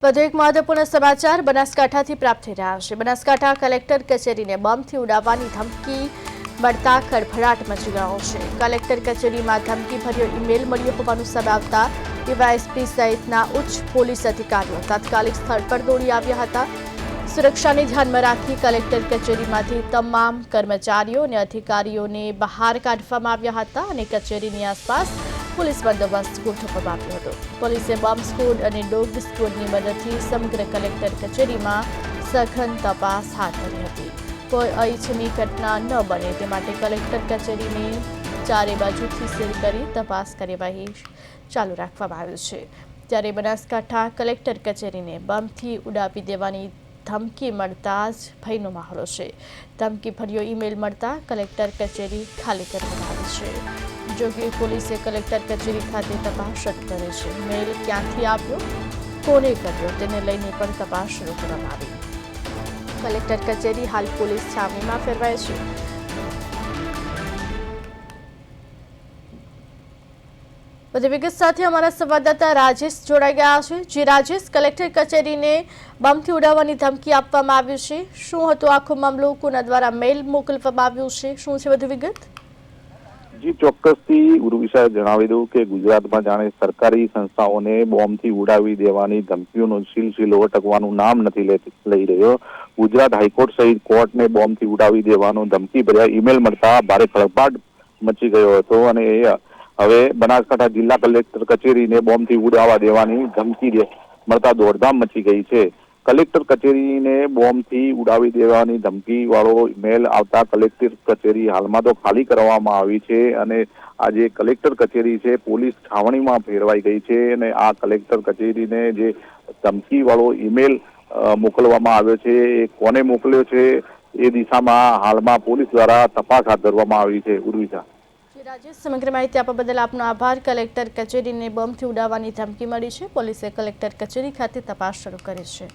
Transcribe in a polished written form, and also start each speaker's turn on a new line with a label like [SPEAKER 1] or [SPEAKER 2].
[SPEAKER 1] વધુ એક મહત્વપૂર્ણ સમાચાર બનાસકાંઠાથી પ્રાપ્ત થઈ રહ્યા છે। બનાસકાંઠા કલેક્ટર કચેરીને બોમ્બથી ઉડાવવાની ધમકી મળતા ખળભળાટ મચી ગયો છે। કલેક્ટર કચેરીમાં ધમકીભર્યો ઈમેલ મળ્યો હોવાનું સામે આવતા ડીવાયએસપી સહિતના ઉચ્ચ પોલીસ અધિકારીઓ તાત્કાલિક સ્થળ પર દોડી આવ્યા હતા। સુરક્ષાને ધ્યાનમાં રાખી કલેક્ટર કચેરીમાંથી તમામ કર્મચારીઓ અને અધિકારીઓને બહાર કાઢવામાં આવ્યા હતા અને કચેરીની આસપાસ पुलिस बंदोबस्त गोठवવામાં આવ્યો હતો। પોલીસે બોમ્બ સ્ક્વોડ અને ડોગ સ્ક્વોડની મદદથી સમગ્ર કલેક્ટર કચેરીમાં સઘન તપાસ હાથ ધરી હતી। કોઈ અનિચ્છનીય ઘટના ન બને તે માટે કલેક્ટર કચેરીને ચારે બાજુથી સીલ કરી તપાસ કાર્યવાહી ચાલુ રાખવામાં આવી છે। ત્યારે બનાસકાંઠા કલેક્ટર કચેરીને બોમ્બથી ઉડાવી દેવાની ધમકી મળતા જ ભયનો માહોલ છે। ધમકીભર્યો ઈમેલ મળતા કલેક્ટર કચેરી ખાલી કરવામાં આવી છે। જોકે પોલીસે કલેક્ટર કચેરી ખાતે તપાસ શરૂ કરી છે। મેલ ક્યાંથી આવ્યો, કોને કર્યો તેને લઈને પણ તપાસ શરૂ કરવામાં આવી। કલેક્ટર કચેરી હાલ પોલીસ છાવણીમાં ફેરવાય છે। વધુ વિગત સાથે અમારા સંવાદદાતા રાજેશ જોડાઈ ગયા છે। જે રાજેશ, કલેક્ટર કચેરીને બોમ્બથી ઉડાવવાની ધમકી આપવામાં આવી છે, શું હતો આખો મામલો, કોના દ્વારા મેલ મોકલવામાં આવ્યો છે, શું છે વધુ વિગત?
[SPEAKER 2] જી ચોક્કસથી ઉર્વિશા જણાવી દઉં કે ગુજરાતમાં જાણે સરકારી સંસ્થાઓને બોમ્બથી ઉડાવી દેવાની ધમકીઓનો સિલસિલો અટકવાનું નામ નથી લઈ રહ્યો। ગુજરાત હાઈકોર્ટ સહિત કોર્ટને બોમ્બથી ઉડાવી દેવાનો ધમકી ભર્યા ઈમેલ મળતા ભારે ખળભળાટ મચી ગયો હતો અને હવે બનાસકાંઠા જિલ્લા કલેક્ટર કચેરીને બોમ્બથી ઉડાવવા દેવાની ધમકી મળતા દોડધામ મચી ગઈ છે। કલેક્ટર કચેરીને બોમ્બથી ઉડાવી દેવાની ધમકી વાળો મેલ આવતા કલેક્ટર કચેરી હાલમાં તો ખાલી કરવામાં આવી છે અને આ જે કલેક્ટર કચેરી છે પોલીસ છાવણીમાં ફેરવાઈ ગઈ છે અને આ કલેક્ટર કચેરીને જે ધમકી વાળો ઈમેલ મોકલવામાં આવ્યો છે એ કોને મોકલ્યો છે એ દિશામાં હાલમાં પોલીસ દ્વારા તપાસ હાથ ધરવામાં આવી છે। ઉર્વિશા,
[SPEAKER 1] રાજેશ, સમગ્ર માહિતી આપવા બદલ આપનો આભાર। કલેક્ટર કચેરીને બોમ્બથી ઉડાવવાની ધમકી મળી છે, પોલીસે કલેક્ટર કચેરી ખાતે તપાસ શરૂ કરી છે।